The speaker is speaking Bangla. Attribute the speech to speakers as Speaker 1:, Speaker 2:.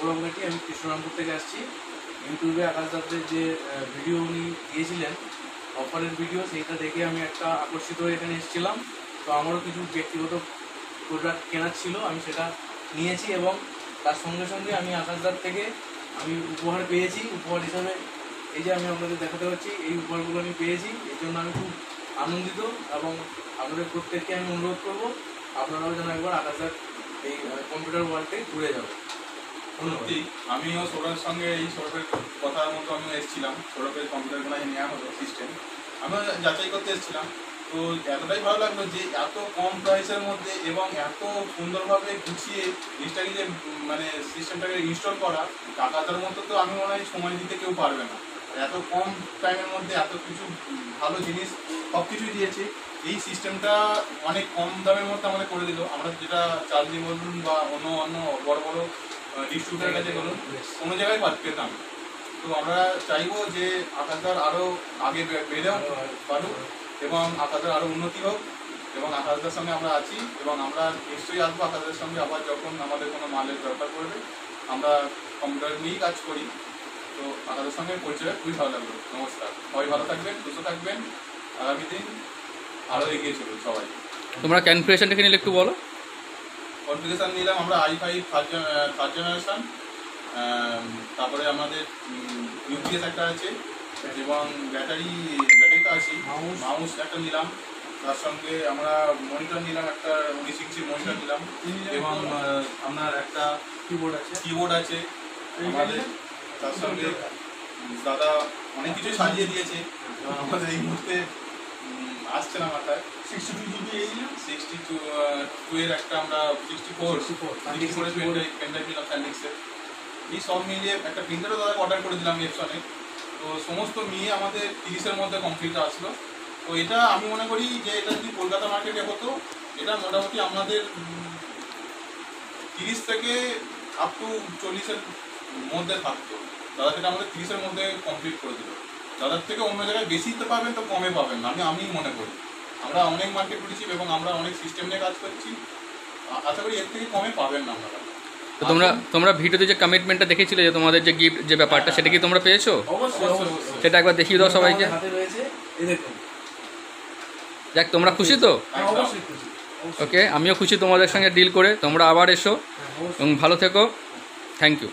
Speaker 1: গৌরব ঘাটি, আমি কৃষ্ণরামপুর থেকে আসছি। ইউটিউবে আকাশ দাসের যে ভিডিও উনি দিয়েছিলেন অফারের ভিডিও, সেইটা দেখে আমি একটা আকর্ষিত হয়ে এখানে এসেছিলাম। তো আমারও কিছু ব্যক্তিগত প্রোডাক্ট কেনার ছিল, আমি সেটা নিয়েছি এবং তার সঙ্গে সঙ্গে আমি আকাশ দাস থেকে আমি উপহার পেয়েছি। উপহার হিসাবে এই যে আমি আপনাদের দেখাতে পাচ্ছি, এই উপহারগুলো আমি পেয়েছি। এই জন্য আমি খুব আনন্দিত এবং আপনাদের প্রত্যেককে আমি অনুরোধ করবো আপনারাও যেন একবার আকাশ দাস এই কম্পিউটার ওয়ার্ল্ডে ঘুরে যাবে।
Speaker 2: সত্যি আমিও সৌরভের সঙ্গে এই সৌরভের কথার মতো আমিও এসেছিলাম, সৌরভের কম্পিউটারগুলো নেওয়া হলো সিস্টেম, আমিও যাচাই করতে এসেছিলাম। তো এতটাই ভালো লাগলো যে এত কম প্রাইসের মধ্যে এবং এত সুন্দরভাবে গুছিয়ে জিনিসটাকে যে মানে সিস্টেমটাকে ইনস্টল করা, টাকাটার মতো তো আমি মনে হয় সময় দিতে কেউ পারবে না। এত কম টাইমের মধ্যে এত কিছু ভালো জিনিস সব কিছুই দিয়েছে। এই সিস্টেমটা অনেক কম দামের মধ্যে আমাদের করে দিল। আমরা যেটা চার্জি বলুন বা অন্য বড় বড় ডিস্ট্রিবিউটারের কাছে বলুন, কোনো জায়গায় পেতাম। তো আমরা চাইবো যে আকাশদার আরও আগে বেড়েও পারুক এবং আকাশদার আরও উন্নতি হোক, এবং আকাশদার সঙ্গে আমরা আছি এবং আমরা নিশ্চয়ই আসবো আকাশদার সঙ্গে আবার যখন আমাদের কোনো মালের দরকার পড়বে। আমরা কম্পিউটার নিয়েই কাজ করি। তো আকাশের সঙ্গে পরিচয় খুবই ভালো লাগলো। নমস্কার, সবাই ভালো থাকবেন, সুস্থ থাকবেন, আগামী দিন আরও এগিয়ে চলুন সবাই।
Speaker 3: তোমরা কনফিগারেশনটা নিলে একটু বলো।
Speaker 2: কনফিগারেশন নিলাম আমরা i5 থার্ড জেনারেশন, তারপরে আমাদের ইউপিএস একটা আছে এবং ব্যাটারি তো আছে, মাউস একটা নিলাম, তার সঙ্গে আমরা মনিটর নিলাম, একটা 19 ইঞ্চি মনিটর নিলাম এবং আপনার একটা কিবোর্ড আছে আমাদের। তার সঙ্গে দাদা অনেক কিছু সাজিয়ে দিয়েছে আমাদের এই মুহূর্তে আসছে না মাথায়। 62 এর একটা আমরা 64 পেনড্রাইভ নিলাম স্যান্ডিক্সের। এই সব মিলিয়ে একটা প্রিন্টারও দাদা অর্ডার করে দিলাম এপসনে। তো সমস্ত মিলিয়ে আমাদের 30-এর মধ্যে কমপ্লিট আসলো। তো এটা আমি মনে করি যে এটা যদি কলকাতা মার্কেটে হতো, এটা মোটামুটি আমাদের 30 থেকে আপ টু 40-এর মধ্যে থাকতো। দাদা যেটা আমাদের 30-এর মধ্যে কমপ্লিট করে দিল। দাদার থেকে অন্য জায়গায় বেশি তো পাবেন, তো কমে পাবেন না, আমি মনে করি। আমরা অনেক মার্কেট করেছি এবং আমরা অনেক সিস্টেম নিয়ে কাজ করছি, আশা করি এর থেকে কমে পাবেন না আপনারা।
Speaker 3: তো তোমরা ভিডিওতে যে কমিটমেন্টটা দেখেছিলে যে তোমাদের যে গিফট যে ব্যাপারটা, সেটা কি তোমরা পেয়েছো?
Speaker 2: অবশ্যই।
Speaker 3: সেটা একবার দেখিয়ে দাও সবাইকে।
Speaker 1: হাতে রয়েছে, এই দেখুন।
Speaker 3: যাক, তোমরা খুশি তো?
Speaker 1: অবশ্যই খুশি।
Speaker 3: ওকে, আমিও খুশি তোমাদের সঙ্গে ডিল করে। তোমরা আবার এসো এবং ভালো থেকো। Thank you.